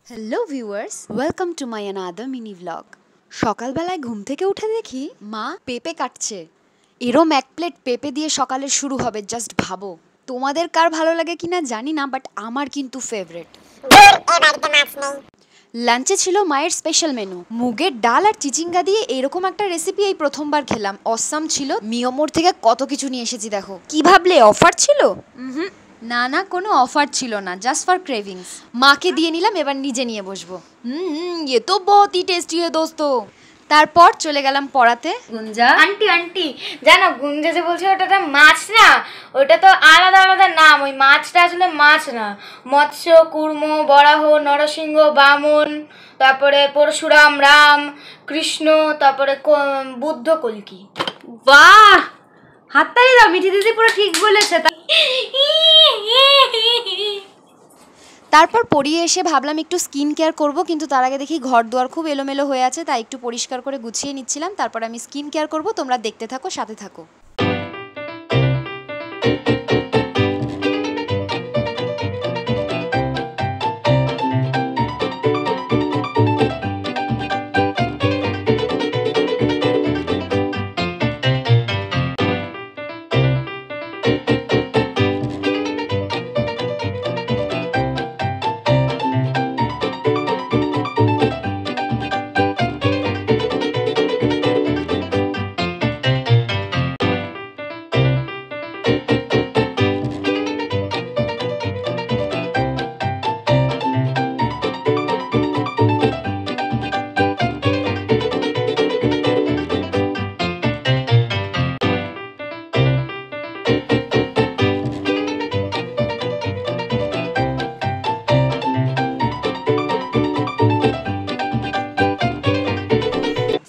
Hello viewers, welcome to my another mini vlog. সকালবেলায় ঘুম থেকে উঠে দেখি মা পেঁপে কাটছে। এরম এক প্লেট পেঁপে দিয়ে সকালের শুরু হবে, জাস্ট ভাবো। তোমাদের কার ভালো লাগে কিনা জানি না, বাট আমার কিন্তু ফেভারিট। লাঞ্চে ছিল মায়ের স্পেশাল মেনু, মুগের ডাল আর চিচিঙ্গা দিয়ে এরকম একটা রেসিপি এই প্রথমবার খেলাম। অসাম ছিল। মিয়োমোর থেকে কত কিছু নিয়ে এসেছি দেখো। কি ভাবলে অফার ছিল? না না, কোনো অফার ছিল না, জাস্ট ফর ক্রেভিংস। মাকে দিয়ে নিলাম, এবার নিজে নিয়ে বসবো। ये तो बहुत ही टेस्टी है दोस्तों। তারপর চলে গেলাম পড়াতে। গুঞ্জা আন্টি আন্টি জানো, গুঞ্জা যে বলছে ওটা মাছ না, ওটা তো আলাদা আলাদা নাম। ওই মাছটা আসলে মাছ না, মৎস্য, কুর্ম, বরাহ, নরসিংহ, বামন, তারপরে পরশুরাম, রাম, কৃষ্ণ, তারপরে বুদ্ধ, কল্কি। বাহ, হাততালি দাও, মিঠি দিদি পুরো ঠিক বলেছে। তারপর পড়িয়ে এসে ভাবলাম একটু স্কিন কেয়ার করব, কিন্তু তার আগে দেখি ঘর দুয়ার খুব এলোমেলো হয়ে আছে, তাই একটু পরিষ্কার করে গুছিয়ে নিচ্ছিলাম। তারপর আমি স্কিন কেয়ার করব, তোমরা দেখতে থাকো, সাথে থাকো।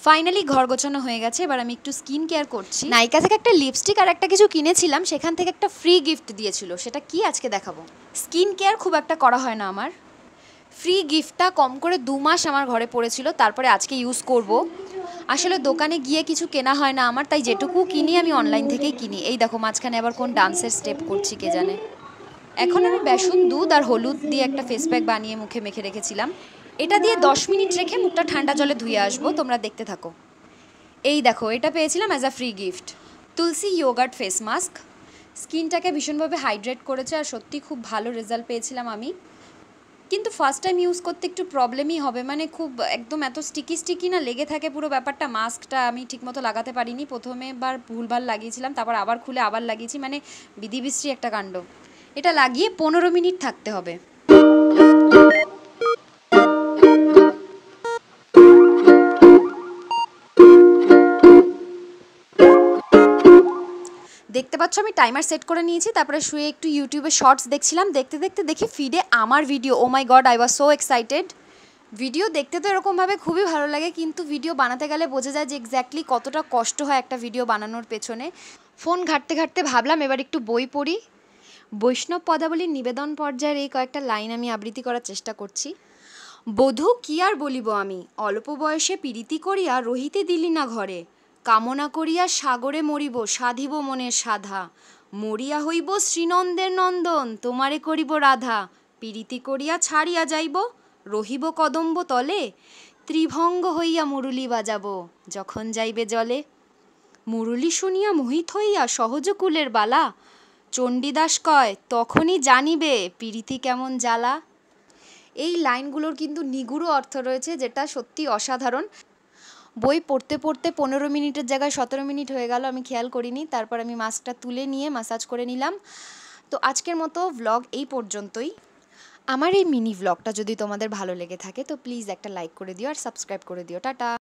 ফাইনালি ঘর গোছানো হয়ে গেছে, এবার আমি একটু স্কিন কেয়ার করছি। নাইকা থেকে একটা লিপস্টিক আর একটা কিছু কিনেছিলাম, সেখান থেকে একটা ফ্রি গিফট দিয়েছিল, সেটা কি আজকে দেখাবো। স্কিন কেয়ার খুব একটা করা হয় না আমার। ফ্রি গিফটটা কম করে 2 মাস আমার ঘরে পড়েছিল, তারপরে আজকে ইউজ করব। আসলে দোকানে গিয়ে কিছু কেনা হয় না আমার, তাই যেটুকু কিনি আমি অনলাইন থেকেই কিনি। এই দেখো, মাঝখানে আবার কোন ডান্সের স্টেপ করছি কে জানে। এখন আমি বেসন, দুধ আর হলুদ দিয়ে একটা ফেস প্যাক বানিয়ে মুখে মেখে রেখেছিলাম। এটা দিয়ে 10 মিনিট রেখে মুখটা ঠান্ডা জলে ধুয়ে আসবো, তোমরা দেখতে থাকো। এই দেখো, এটা পেয়েছিলাম as a free gift. Tulsi yogurt face mask স্কিনটাকে ভীষণভাবে হাইড্রেট করেছে, আর সত্যি খুব ভালো রেজাল্ট পেয়েছিলাম আমি। কিন্তু ফার্স্ট টাইম ইউজ করতে একটু প্রবলেমই হবে, মানে খুব একদম এত স্টিকি না লেগে থাকে পুরো ব্যাপারটা। মাস্কটা আমি ঠিকমতো লাগাতে পারিনি, প্রথমে বার ভুলভাল লাগিয়েছিলাম, তারপর আবার খুলে আবার লাগিয়েছি, মানে বিধিবিশ্রী একটা কাণ্ড। এটা লাগিয়ে 15 মিনিট থাকতে হবে। দেখতে পাচ্ছ আমি টাইমার সেট করে নিয়েছি। তারপরে শুয়ে একটু ইউটিউবে শর্টস দেখছিলাম, দেখতে দেখতে দেখি ফিডে আমার video. Oh my God, I was so excited. Video দেখতে তো এরকমভাবে খুবই ভালো লাগে, কিন্তু ভিডিও বানাতে গেলে বোঝা যায় যে এক্স্যাক্টলি কতটা কষ্ট হয় একটা ভিডিও বানানোর পেছনে। ফোন ঘাঁটতে ঘাঁটতে ভাবলাম এবার একটু বই পড়ি। বৈষ্ণব পদাবলীর নিবেদন পর্যায়ের এই কয়েকটা লাইন আমি আবৃত্তি করার চেষ্টা করছি। বধূ কি আর বলিব আমি, অল্প বয়সে পীড়িতি করিয়া রহিতে দিলি না ঘরে। কামনা করিয়া সাগরে মরিব, সাধিব মনের সাধা। মরিয়া হইব শ্রীনন্দের নন্দন, তোমারে করিব রাধা। পীড়িতি করিয়া ছাড়িয়া যাইব, রহিব কদম্ব তলে। ত্রিভঙ্গ হইয়া মুরুলি বাজাব, যখন যাইবে জলে। মুরুলি শুনিয়া মোহিত হইয়া সহজ কুলের বালা। চণ্ডীদাস কয় তখনই জানিবে পীড়িতি কেমন জ্বালা। এই লাইনগুলোর কিন্তু নিগুড় অর্থ রয়েছে, যেটা সত্যি অসাধারণ। বই পড়তে পড়তে 15 মিনিটের জায়গায় 17 মিনিট হয়ে গেল, আমি খেয়াল করিনি। তারপর আমি মাস্কটা তুলে নিয়ে ম্যাসাজ করে নিলাম। তো আজকের মতো ভ্লগ এই পর্যন্তই। আমার এই মিনি ভ্লগটা যদি তোমাদের ভালো লেগে থাকে তো প্লিজ একটা লাইক করে দিও আর সাবস্ক্রাইব করে দিও। টাটা।